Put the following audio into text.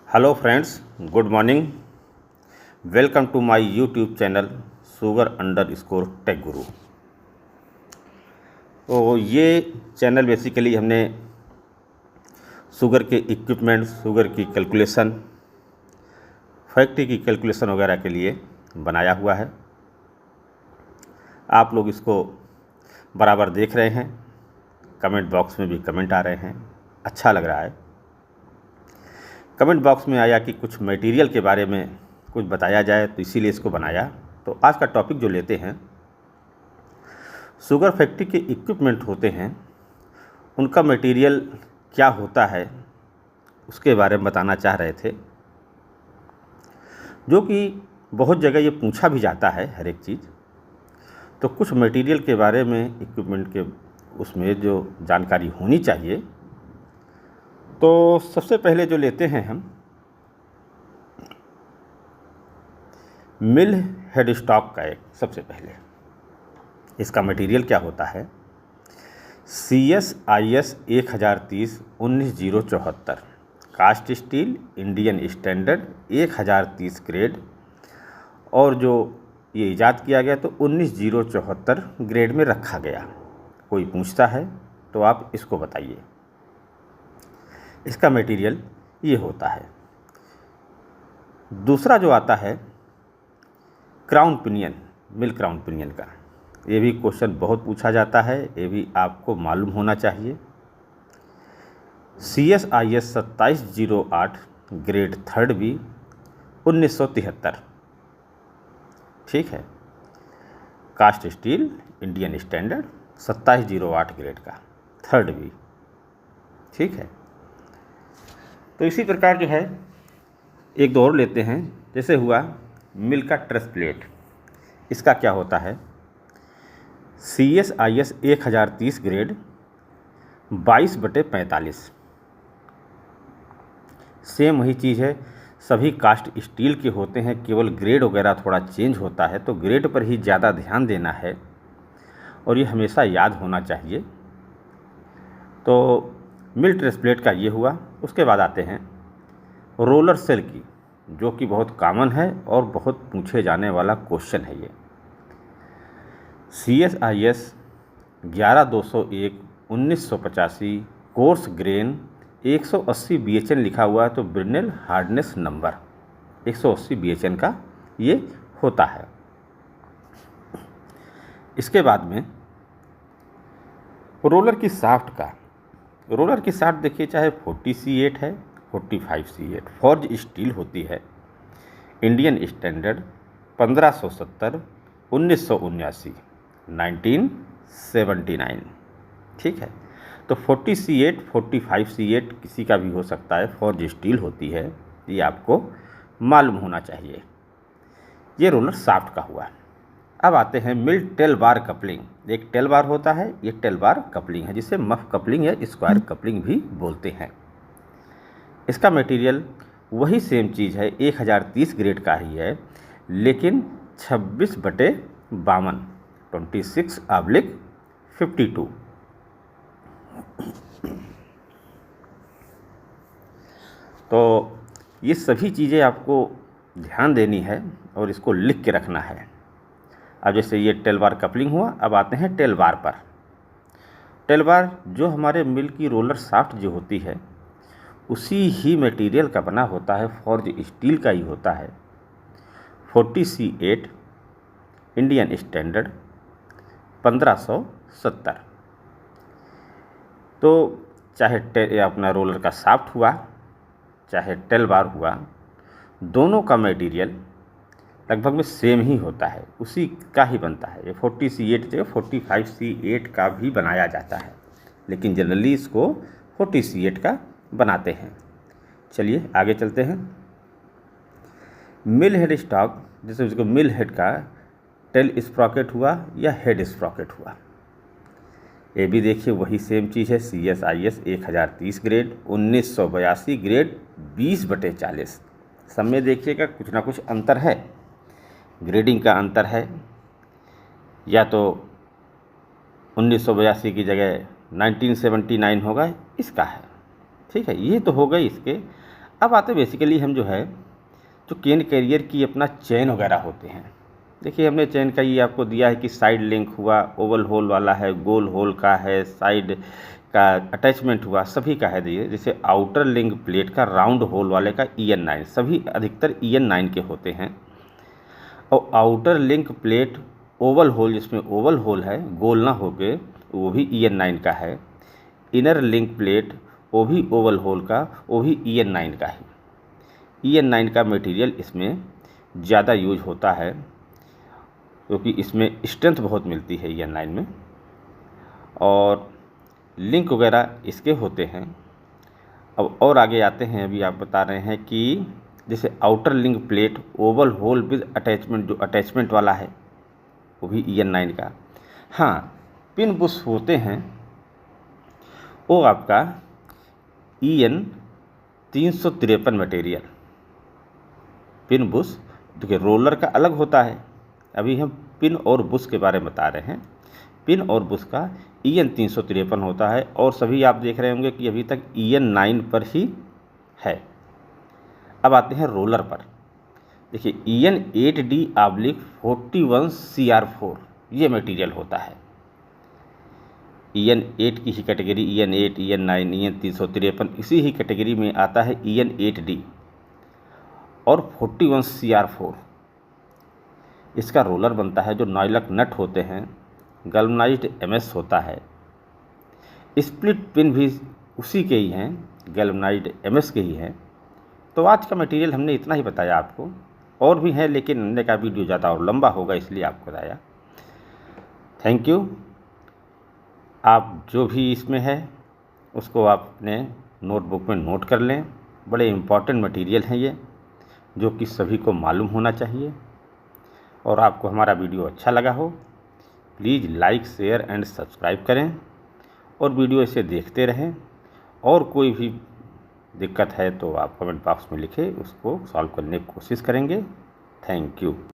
Hello friends, good morning. Welcome to my YouTube channel sugar tech guru. तो ये channel basically हमने sugar के equipment, sugar की calculation, factory की कैलकुलेशन वगैरह के लिए बनाया हुआ है। आप लोग इसको बराबर देख रहे हैं, कमेंट बॉक्स में भी कमेंट आ रहे हैं, अच्छा लग रहा है। कमेंट बॉक्स में आया कि कुछ मटेरियल के बारे में कुछ बताया जाए, तो इसीलिए इसको बनाया। तो आज का टॉपिक जो लेते हैं, शुगर फैक्ट्री के इक्विपमेंट होते हैं, उनका मटेरियल क्या होता है उसके बारे में बताना चाह रहे थे, जो कि बहुत जगह ये पूछा भी जाता है हर एक चीज़। तो कुछ मटेरियल के बारे में, इक्विपमेंट के उसमें जो जानकारी होनी चाहिए, तो सबसे पहले जो लेते हैं हम मिल हेड स्टॉक का। एक सबसे पहले इसका मटेरियल क्या होता है, CSIS 1030 19/074 cast steel Indian standard 1030 grade, और जो ये ईजाद किया गया तो 19/074 ग्रेड में रखा गया। कोई पूछता है तो आप इसको बताइए। इसका मटेरियल ये होता है। दूसरा जो आता है क्राउन पिनियन, मिल क्राउन पिनियन का, ये भी क्वेश्चन बहुत पूछा जाता है, ये भी आपको मालूम होना चाहिए। CSIS 2708 ग्रेड 3rd भी 1973, ठीक है। Cast steel Indian standard 2708 grade का 3rd भी, ठीक है। तो इसी प्रकार जो है एक दो और लेते हैं। जैसे हुआ मिल का ट्रेस प्लेट, इसका क्या होता है, CSIS 1030 ग्रेड 22/45। सेम वही चीज़ है, सभी कास्ट स्टील के होते हैं, केवल ग्रेड वगैरह थोड़ा चेंज होता है, तो ग्रेड पर ही ज़्यादा ध्यान देना है और ये हमेशा याद होना चाहिए। तो मिल ट्रेस प्लेट का ये हुआ। उसके बाद आते हैं रोलर सेल की, जो कि बहुत कॉमन है और बहुत पूछे जाने वाला क्वेश्चन है ये। CSIS 11201 1985 कोर्स ग्रेन 180 BHN लिखा हुआ है, तो ब्रिनेल हार्डनेस नंबर 180 BHN का ये होता है। इसके बाद में रोलर की शाफ्ट का, रोलर की शाफ्ट देखिए, चाहे 40C8 है, 45C8 फॉर्ज स्टील होती है, इंडियन स्टैंडर्ड 1570 1979 1979, ठीक है। तो 40C8 45C8 किसी का भी हो सकता है, फॉर्ज स्टील होती है, ये आपको मालूम होना चाहिए। ये रोलर शाफ्ट का हुआ। अब आते हैं मिल टेल बार कपलिंग। एक टेल बार होता है, ये टेल बार कपलिंग है, जिसे मफ कपलिंग या स्क्वायर कपलिंग भी बोलते हैं। इसका मटेरियल वही सेम चीज़ है, 1030 ग्रेड का ही है, लेकिन 26/52 26/52। तो ये सभी चीज़ें आपको ध्यान देनी है और इसको लिख के रखना है। अब जैसे ये टेल बार कपलिंग हुआ, अब आते हैं टेल बार पर। टेल बार जो हमारे मिल की रोलर शाफ्ट जो होती है, उसी ही मटेरियल का बना होता है, फॉर्ज स्टील का ही होता है, 40C8 इंडियन स्टैंडर्ड 1570। तो चाहे अपना रोलर का शाफ्ट हुआ, चाहे टेल बार हुआ, दोनों का मटेरियल लगभग में सेम ही होता है, उसी का ही बनता है। ये 40C8 जगह 45C8 का भी बनाया जाता है, लेकिन जनरली इसको 40C8 का बनाते हैं। चलिए आगे चलते हैं। मिल हेड स्टॉक, जैसे उसको मिल हेड का टेल स्प्रॉकेट हुआ या हेड स्प्रॉकेट हुआ, ये भी देखिए वही सेम चीज़ है। CSIS 1030 grade 1982 grade 20/40। सब में देखिएगा कुछ ना कुछ अंतर है, ग्रेडिंग का अंतर है, या तो 1982 की जगह 1979 होगा, इसका है, ठीक है। ये तो हो गई इसके। अब आते बेसिकली हम जो है जो केन कैरियर की अपना चेन वगैरह होते हैं। देखिए हमने चेन का ये आपको दिया है कि साइड लिंक हुआ, ओवल होल वाला है, गोल होल का है, साइड का अटैचमेंट हुआ, सभी का है। दिए जैसे आउटर लिंक प्लेट का राउंड होल वाले का EN9, सभी अधिकतर EN9 के होते हैं। और outer link plate oval hole, जिसमें ओवल होल है, गोल ना हो के, वो भी EN9 का है। इनर लिंक प्लेट वो भी ओवल होल का, वो भी EN9 का है। EN9 का मटेरियल इसमें ज़्यादा यूज होता है क्योंकि इसमें स्ट्रेंथ बहुत मिलती है EN9 में, और लिंक वगैरह इसके होते हैं। अब और आगे आते हैं, अभी आप बता रहे हैं कि जैसे outer link plate oval hole with attachment, जो अटैचमेंट वाला है वो भी EN9 का। हाँ, पिन बुश होते हैं वो आपका EN353 मटेरियल। पिन बुश देखिए रोलर का अलग होता है, अभी हम पिन और बुश के बारे में बता रहे हैं। पिन और बुश का EN353 होता है, और सभी आप देख रहे होंगे कि अभी तक EN9 पर ही है। अब आते हैं रोलर पर। देखिए EN8D/41CR4 ये मटेरियल होता है। EN8 की ही कैटेगरी, EN8, EN9, EN353 इसी ही कैटेगरी में आता है EN8D और 41CR4। इसका रोलर बनता है जो नॉयलक नट होते हैं, गैल्वनाइज्ड MS होता है। स्प्लिट पिन भी उसी के ही हैं, गैल्वनाइज्ड MS के ही हैं। तो आज का मटेरियल हमने इतना ही बताया आपको, और भी है लेकिन हमने का वीडियो ज़्यादा और लंबा होगा इसलिए आपको बताया। Thank you. आप जो भी इसमें है उसको आप अपने नोटबुक में नोट कर लें। बड़े इम्पॉर्टेंट मटेरियल हैं ये, जो कि सभी को मालूम होना चाहिए। और आपको हमारा वीडियो अच्छा लगा हो, please like, share and subscribe करें, और वीडियो इसे देखते रहें। और कोई भी दिक्कत है तो आप कमेंट बॉक्स में लिखें, उसको सॉल्व करने की कोशिश करेंगे। Thank you.